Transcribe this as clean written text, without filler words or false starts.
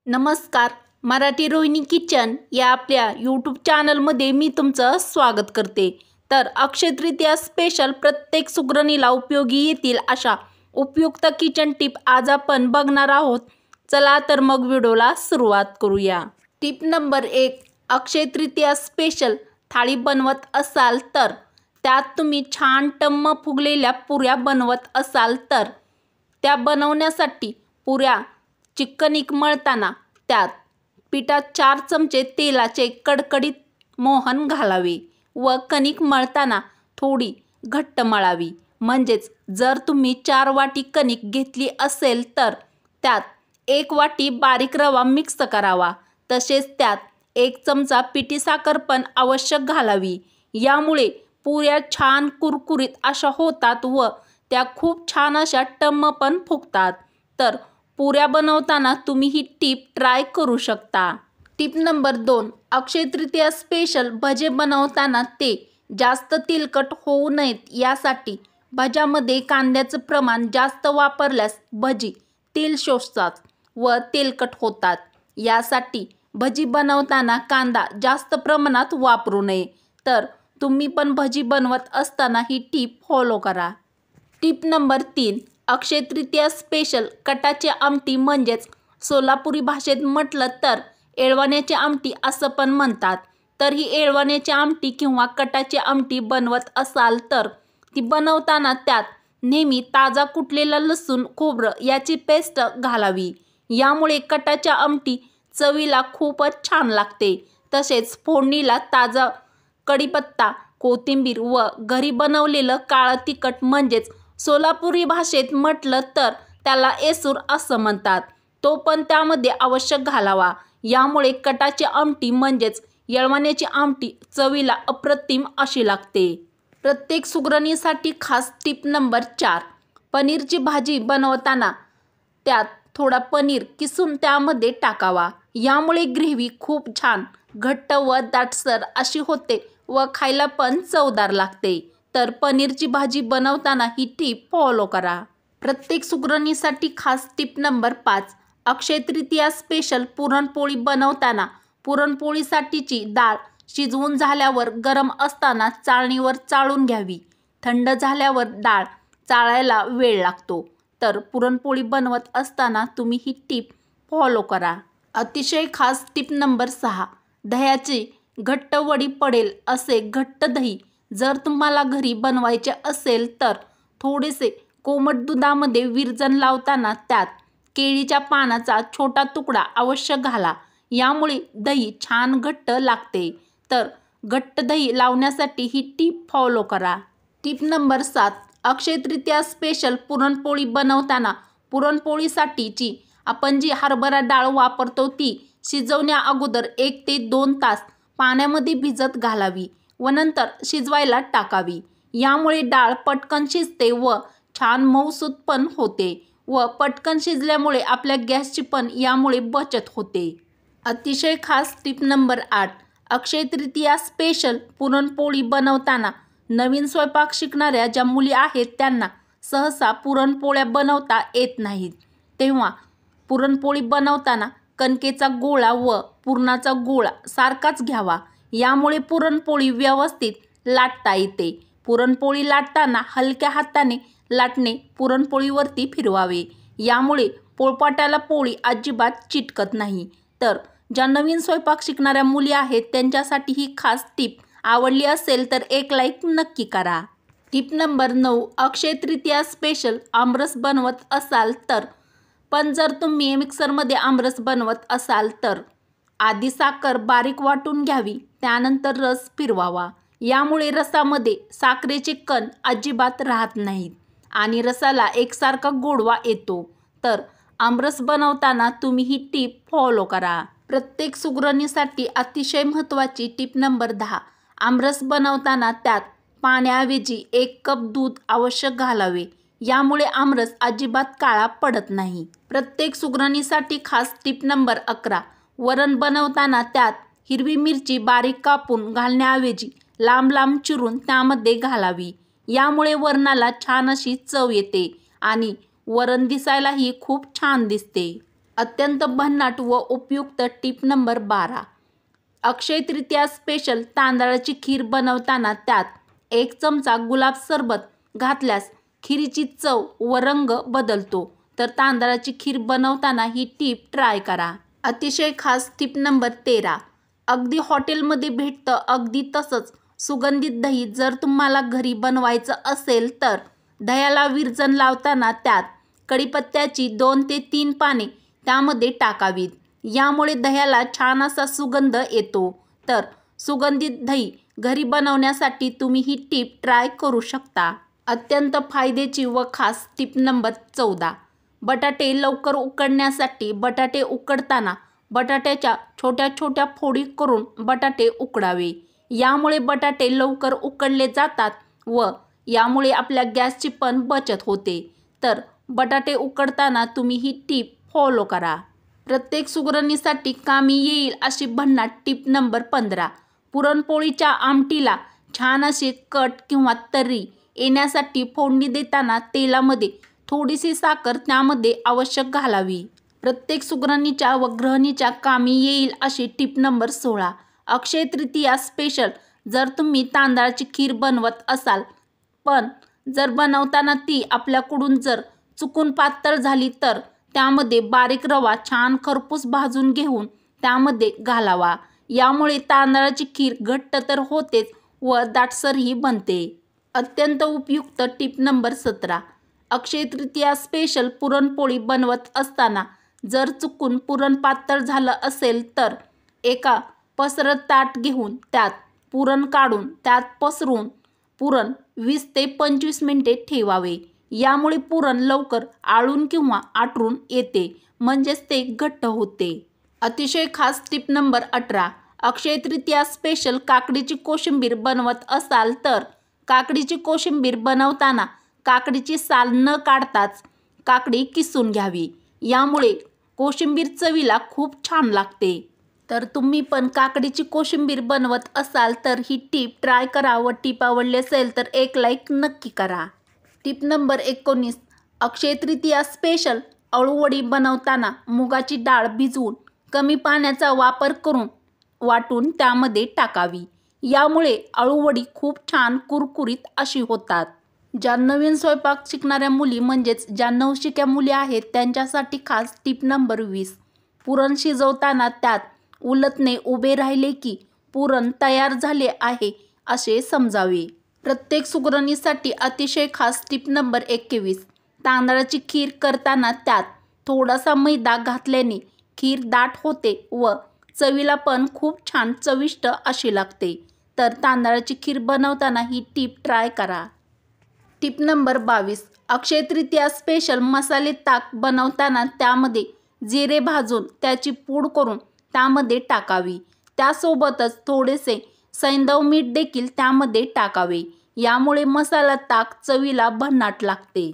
नमस्कार. मराठी रोहिणी किचन या आपल्या यूट्यूब चॅनलमध्ये मी तुमचं स्वागत करते. तर अक्षय तृतीया स्पेशल प्रत्येक सुगरणीला उपयोगी येतील अशा उपयुक्त किचन टिप आज आपण बघणार आहोत. चला तर मग व्हिडिओला सुरुवात करूया. Tip number 1. Akshaya Tritiya special थाळी बनवत असाल तर त्यात तुम्ही छान टम्म फुगलेल्या पुऱ्या बनवत असाल तर त्या बनवण्यासाठी पुऱ्या चिकनिक मळताना त्यात पिठात 4 चमचे तेलाचे कडकडीत मोहन घालावे व कणिक मळताना थोडी घट्ट मळावी. म्हणजेच जर तुम्ही 4 वाटी कणिक घेतली असेल तर त्यात 1 वाटी बारीक रवा मिक्स करावा. तसेच त्यात 1 चमचा पिठी साखर पण आवश्यक घालावी. यामुळे पुऱ्या छान कुरकुरीत अशा होतात व त्या खूप छान अशा टम्म पण फुगतात. तर पुऱ्या बनवताना तुम्ही ही टीप ट्राय करू शकता. टीप नंबर 2. अक्षय तृतीया स्पेशल भजे बनवताना ते जास्त तेलकट होऊ नयेत यासाठी भज्यामध्ये कांद्याचं प्रमाण जास्त वापरल्यास भजी तेल शोषतात व तेलकट होतात. यासाठी भजी बनवताना कांदा जास्त प्रमाणात वापरू नये. तर तुम्ही पण भजी बनवत असताना ही टीप फॉलो करा. टीप नंबर 3. अक्षय तृतीया स्पेशल कटाची आमटी म्हणजेच सोलापुरी भाषेत म्हटलं तर येळवण्याची आमटी असं पण म्हणतात. तर ही येळवण्याची आमटी किंवा कटाची आमटी बनवत असाल तर ती बनवताना त्यात नेहमी ताजा कुटलेला लसूण खोबरं याची पेस्ट घालावी. यामुळे कटाच्या आमटी चवीला खूपच छान लागते. तसेच फोडणीला ताजा कढीपत्ता, कोथिंबीर व घरी बनवलेलं काळं तिखट म्हणजेच सोलापुरी भाषेत म्हटलं तर त्याला एसूर असं म्हणतात, तो पण त्यामध्ये आवश्यक घालावा. यामुळे कटाची आमटी म्हणजेच येळवण्याची आमटी चवीला अप्रतिम अशी लागते. प्रत्येक सुगरणीसाठी खास टीप नंबर 4. पनीरची भाजी बनवताना त्यात थोडा पनीर किसून त्यामध्ये टाकावा. यामुळे ग्रेव्ही खूप छान घट्ट व दाटसर अशी होते व खायला पण चवदार लागते. तर पनीरची भाजी बनवताना ही टीप फॉलो करा. प्रत्येक सुगरणीसाठी खास टीप नंबर 5. अक्षय तृतीया स्पेशल पुरणपोळी बनवताना पुरणपोळीसाठीची डाळ शिजवून झाल्यावर गरम असताना चाळणीवर चाळून घ्यावी. थंड झाल्यावर डाळ चाळायला वेळ लागतो. तर पुरणपोळी बनवत असताना तुम्ही ही टीप फॉलो करा. अतिशय खास टीप नंबर 6. दह्याची घट्ट वडी पडेल असे घट्ट दही जर तुम्हाला घरी बनवायचे असेल तर थोडेसे कोमट दुधामध्ये विरजण लावताना त्यात केळीच्या पानाचा छोटा तुकडा आवश्यक घाला. यामुळे दही छान घट्ट लागते. तर घट्ट दही लावण्यासाठी ही टीप फॉलो करा. टीप नंबर 7. अक्षय तृतीया स्पेशल पुरणपोळी बनवताना पुरणपोळीसाठीची आपण जी हरभरा डाळ वापरतो ती शिजवण्या अगोदर 1 ते 2 तास पाण्यामध्ये भिजत घालावी व नंतर शिजवायला टाकावी. यामुळे डाळ पटकन शिजते व छान मऊसूत पण होते व पटकन शिजल्यामुळे आपल्या गॅसची पण यामुळे बचत होते. अतिशय खास टीप नंबर 8. अक्षय तृतीया स्पेशल पुरणपोळी बनवताना नवीन स्वयंपाक शिकणाऱ्या ज्या मुली आहेत त्यांना सहसा पुरणपोळ्या बनवता येत नाहीत. तेव्हा पुरणपोळी बनवताना कणकेचा गोळा व पुरणाचा गोळा सारखाच घ्यावा. यामुळे पुरणपोळी व्यवस्थित लाटता येते. पुरणपोळी लाटताना हलक्या हाताने लाटणे पुरणपोळीवरती फिरवावे. यामुळे पोळपाटाला पोळी अजिबात चिटकत नाही. तर ज्या नवीन स्वयंपाक शिकणाऱ्या मुली आहेत त्यांच्यासाठी ही खास टीप आवडली असेल तर एक लाईक नक्की करा. टीप नंबर 9. अक्षय तृतीया स्पेशल आमरस बनवत असाल तर पण जर तुम्ही मिक्सरमध्ये आमरस बनवत असाल तर आधी साखर बारीक वाटून घ्यावी, त्यानंतर रस फिरवावा. यामुळे रसामध्ये साखरेचे कण अजिबात राहत नाहीत आणि रसाला एकसारखा गोडवा येतो. तर आमरस बनवताना तुम्ही ही टीप फॉलो करा. प्रत्येक सुगरणीसाठी अतिशय महत्त्वाची टीप नंबर 10. आमरस बनवताना त्यात पाण्याऐवजी 1 कप दूध आवश्यक घालावे. यामुळे आमरस अजिबात काळा पडत नाही. प्रत्येक सुगरणीसाठी खास टीप नंबर 11. वरण बनवताना त्यात हिरवी मिरची बारीक कापून घालण्याऐवजी लांब लांब चिरून त्यामध्ये घालावी. यामुळे वरणाला छान अशी चव येते आणि वरण दिसायलाही खूप छान दिसते. अत्यंत भन्नाट व उपयुक्त tip number 12. Akshaya Tritiya special तांदळाची खीर बनवताना त्यात 1 चमचा गुलाब सरबत घातल्यास खीरीची चव व रंग बदलतो. तर तांदळाची खीर बनवताना ही टीप ट्राय करा. अतिशय खास टिप नंबर 13. अगदी हॉटेलमध्ये भेटतं अगदी तसंच सुगंधित दही जर तुम्हाला घरी बनवायचं असेल तर दह्याला विरजण लावताना त्यात कढीपत्त्याची 2 ते 3 पाने त्यामध्ये टाकावीत. यामुळे दह्याला छान असा सुगंध येतो. तर सुगंधित दही घरी बनवण्यासाठी तुम्ही ही टीप ट्राय करू शकता. अत्यंत फायद्याची व खास टिप नंबर 14. बटाटे लवकर उकडण्यासाठी बटाटे उकडताना बटाट्याच्या छोट्या छोट्या फोडी करून बटाटे उकडावे. यामुळे बटाटे लवकर उकडले जातात व यामुळे आपल्या गॅसची पण बचत होते. तर बटाटे उकडताना तुम्ही ही टीप फॉलो करा. प्रत्येक सुगरणीसाठी कामी येईल अशी भन्नाट टीप नंबर 15. पुरणपोळीच्या आमटीला छान अशी कट किंवा तर्री येण्यासाठी फोडणी देताना तेलामध्ये थोडीशी साखर त्यामध्ये आवश्यक घालावी. प्रत्येक सुगरणीच्या व गृहिणीच्या कामी येईल अशी टीप नंबर 16. अक्षय तृतीया स्पेशल जर तुम्ही तांदळाची खीर बनवत असाल पण जर बनवताना ती आपल्याकडून जर चुकून पातळ झाली तर त्यामध्ये बारीक रवा छान खरपूस भाजून घेऊन त्यामध्ये घालावा. यामुळे तांदळाची खीर घट्ट तर होतेच व दाटसरही बनते. अत्यंत उपयुक्त टीप नंबर 17. अक्षय तृतीया स्पेशल पुरणपोळी बनवत असताना जर चुकून पुरण पातळ झालं असेल तर एका पसरट ताट घेऊन त्यात पुरण काढून त्यात पसरून पुरण 20 ते 25 मिनिटे ठेवावे. यामुळे पुरण लवकर आळून किंवा आटरून येते म्हणजेच ते घट्ट होते. अतिशय खास tip number 18. Akshaya Tritiya special काकडीची कोशिंबीर बनवत असाल तर काकडीची कोशिंबीर बनवताना काकडीची साल न काढताच काकडी किसून घ्यावी. यामुळे कोशिंबीर चवीला खूप छान लागते. तर तुम्ही पण काकडीची कोशिंबीर बनवत असाल तर ही टीप ट्राय करा व टीप आवडली असेल तर एक लाईक नक्की करा. Tip number 19. Akshaya Tritiya special अळूवडी बनवताना मुगाची डाळ भिजवून कमी पाण्याचा वापर करून वाटून त्यामध्ये टाकावी. यामुळे अळूवडी खूप छान कुरकुरीत अशी होतात. ज्या नवीन स्वयंपाक शिकणाऱ्या मुली म्हणजेच ज्या नवशिक्या मुली आहेत त्यांच्यासाठी खास टिप नंबर 20. पुरण शिजवताना त्यात उलटणे उभे राहिले की पुरण तयार झाले आहे असे समजावे. प्रत्येक सुगरणीसाठी अतिशय खास टिप नंबर 21. तांदळाची खीर करताना त्यात थोडासा मैदा घातल्याने खीर दाट होते व चवीला पण खूप छान चविष्ट अशी लागते. तर तांदळाची खीर बनवताना ही टीप ट्राय करा. Tip number 22. Akshaya Tritiya special मसाले ताक बनवताना त्यामध्ये जिरे भाजून त्याची पूड करून त्यामध्ये टाकावी. त्यासोबतच थोडेसे सैंधव मीठ देखील त्यामध्ये टाकावे. यामुळे मसाला ताक चवीला भन्नाट लागते.